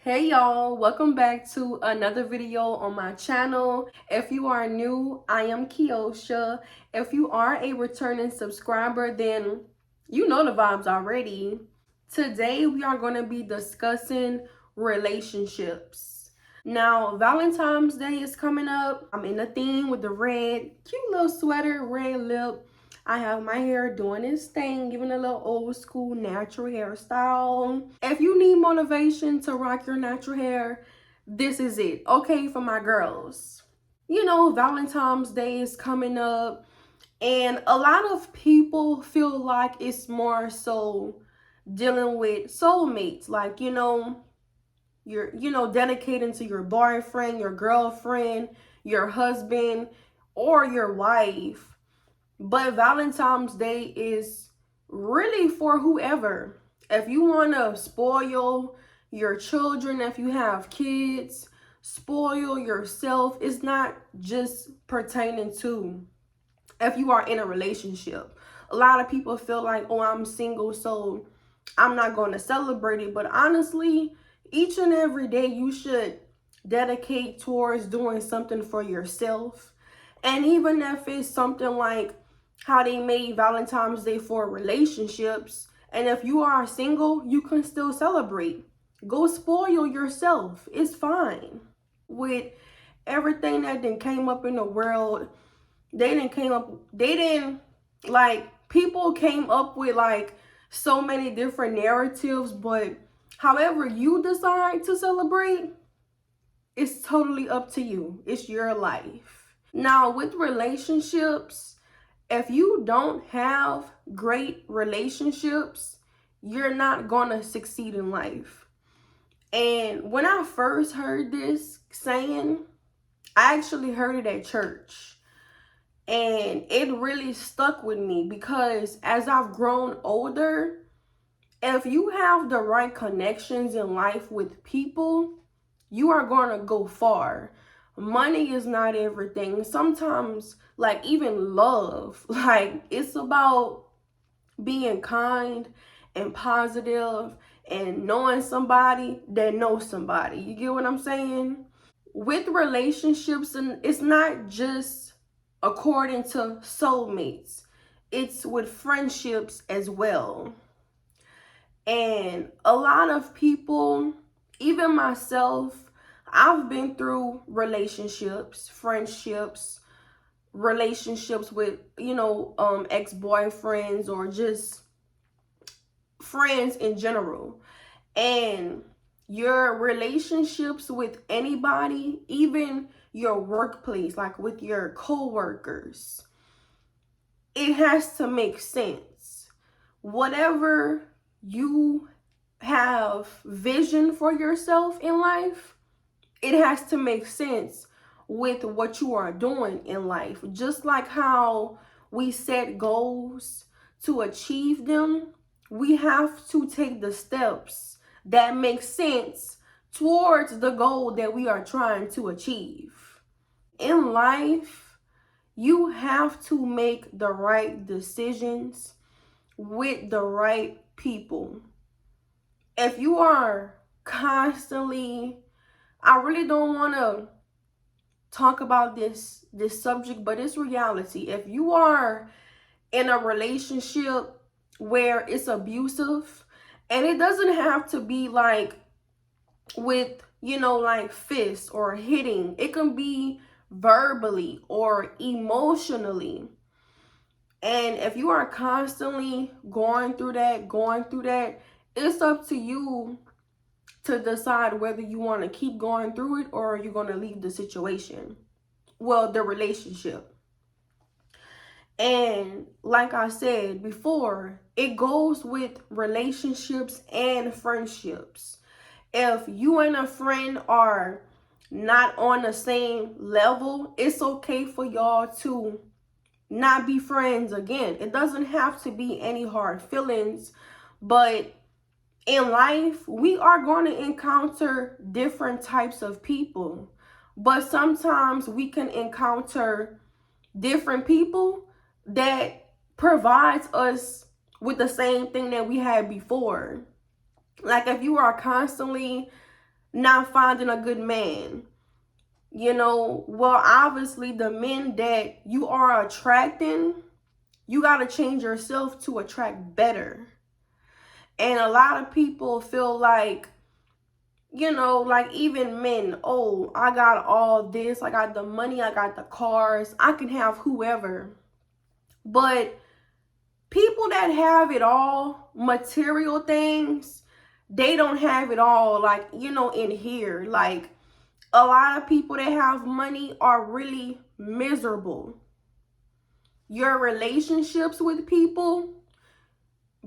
Hey y'all, welcome back to another video on my channel. If you are new, I am Keosha. If you are a returning subscriber, then you know the vibes already. Today we are going to be discussing relationships. Now, Valentine's Day is coming up. I'm in the theme with the red, cute little sweater, red lip. I have my hair doing its thing, giving a little old school natural hairstyle. If you need motivation to rock your natural hair, this is it. Okay, for my girls. You know, Valentine's Day is coming up, and a lot of people feel like it's more so dealing with soulmates. Like, you're dedicating to your boyfriend, your girlfriend, your husband, or your wife. But Valentine's Day is really for whoever. If you want to spoil your children, if you have kids, spoil yourself. It's not just pertaining to if you are in a relationship. A lot of people feel like, oh, I'm single, so I'm not going to celebrate it. But honestly, each and every day you should dedicate towards doing something for yourself. And even if it's something like how they made Valentine's Day for relationships, and if you are single, you can still celebrate. Go spoil yourself. It's fine. With everything that then came up in the world, people came up with like so many different narratives, but however you decide to celebrate, it's totally up to you. It's your life. Now, with relationships, if you don't have great relationships, you're not gonna succeed in life. And when I first heard this saying, I actually heard it at church. And it really stuck with me because as I've grown older, if you have the right connections in life with people, you are going to go far. Money is not everything. Sometimes, like even love, like it's about being kind and positive and knowing somebody that knows somebody. You get what I'm saying? With relationships, and it's not just according to soulmates, it's with friendships as well. And a lot of people, even myself, I've been through relationships, friendships, relationships with, ex-boyfriends or just friends in general. And your relationships with anybody, even your workplace, like with your co-workers, it has to make sense. Whatever you have vision for yourself in life, it has to make sense with what you are doing in life. Just like how we set goals to achieve them, we have to take the steps that make sense towards the goal that we are trying to achieve. In life, you have to make the right decisions with the right people. If you are constantly, I really don't want to talk about this subject, but it's reality. If you are in a relationship where it's abusive, and it doesn't have to be like with, like fists or hitting. It can be verbally or emotionally. And if you are constantly going through that, it's up to you to decide whether you want to keep going through it or you're going to leave the situation. Well, the relationship. And like I said before, it goes with relationships and friendships. If you and a friend are not on the same level, it's okay for y'all to not be friends again. It doesn't have to be any hard feelings, but in life, we are going to encounter different types of people. But sometimes we can encounter different people that provides us with the same thing that we had before. Like if you are constantly not finding a good man. You know, well, obviously the men that you are attracting, you got to change yourself to attract better. And a lot of people feel like, you know, like even men, oh, I got all this, I got the money, I got the cars, I can have whoever. But people that have it all, material things, they don't have it all, like, you know, in here. Like, a lot of people that have money are really miserable. Your relationships with people,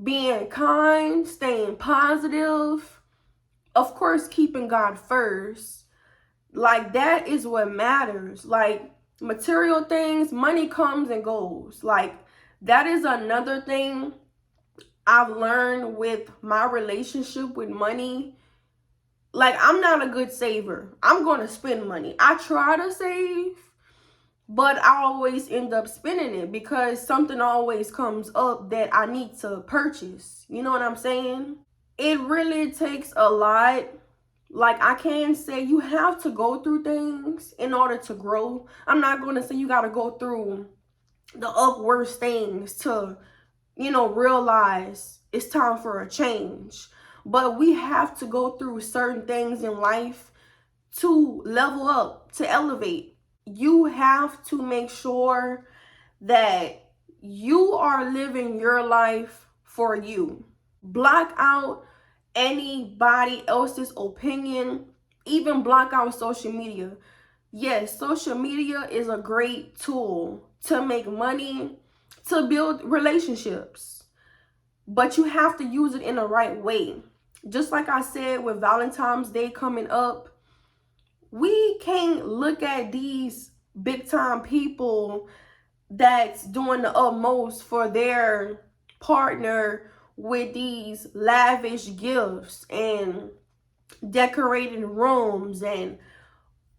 being kind, staying positive, of course, keeping God first. Like, that is what matters. Like, material things, money comes and goes. Like, that is another thing I've learned with my relationship with money. Like, I'm not a good saver. I'm going to spend money. I try to save, but I always end up spending it because something always comes up that I need to purchase. You know what I'm saying? It really takes a lot. Like, I can say you have to go through things in order to grow. I'm not going to say you got to go through the worst things to, you know, realize it's time for a change. But we have to go through certain things in life to level up, to elevate. You have to make sure that you are living your life for you. Block out anybody else's opinion, even block out social media. Yes, social media is a great tool to make money, to build relationships, but you have to use it in the right way. Just like I said, with Valentine's Day coming up, we can't look at these big time people that's doing the utmost for their partner with these lavish gifts and decorating rooms and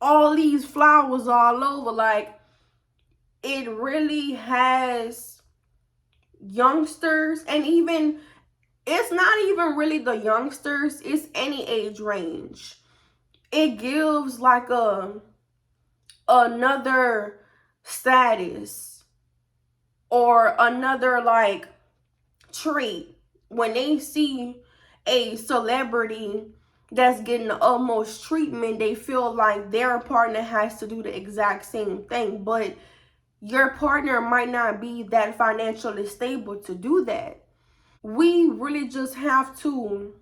all these flowers all over. Like, it really has youngsters, and even it's not even really the youngsters, it's any age range. It gives like another status or another like trait when they see a celebrity that's getting the utmost treatment. They feel like their partner has to do the exact same thing, but your partner might not be that financially stable to do that. We really just have to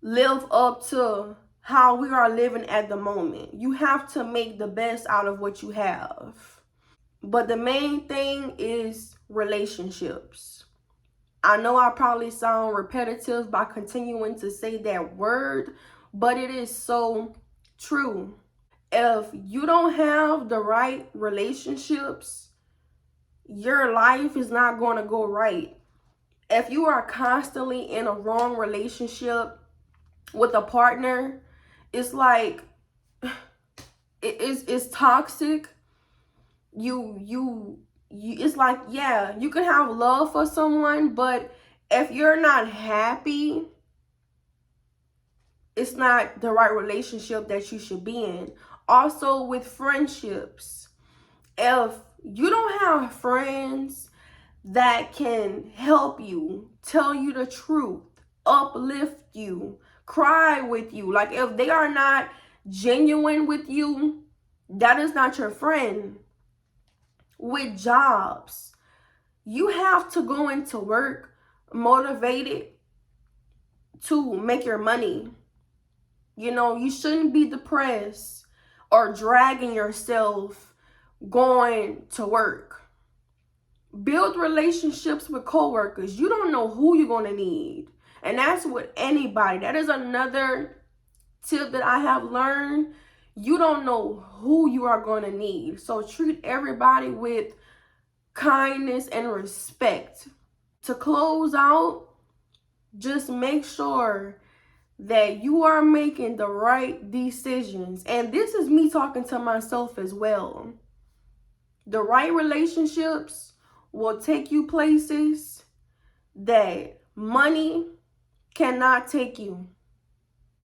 live up to how we are living at the moment. You have to make the best out of what you have. But the main thing is relationships. I know I probably sound repetitive by continuing to say that word, but it is so true. If you don't have the right relationships, your life is not going to go right. If you are constantly in a wrong relationship with a partner, it's like it's toxic. You it's like, yeah, you can have love for someone, but if you're not happy, it's not the right relationship that you should be in. Also with friendships, if you don't have friends that can help you, tell you the truth, uplift you, cry with you, like if they are not genuine with you, that is not your friend. With jobs, you have to go into work motivated to make your money. You know, you shouldn't be depressed or dragging yourself going to work. Build relationships with coworkers. You don't know who you're going to need. And that's with anybody. That is another tip that I have learned. You don't know who you are going to need. So treat everybody with kindness and respect. To close out, just make sure that you are making the right decisions. And this is me talking to myself as well. The right relationships will take you places that money cannot take you.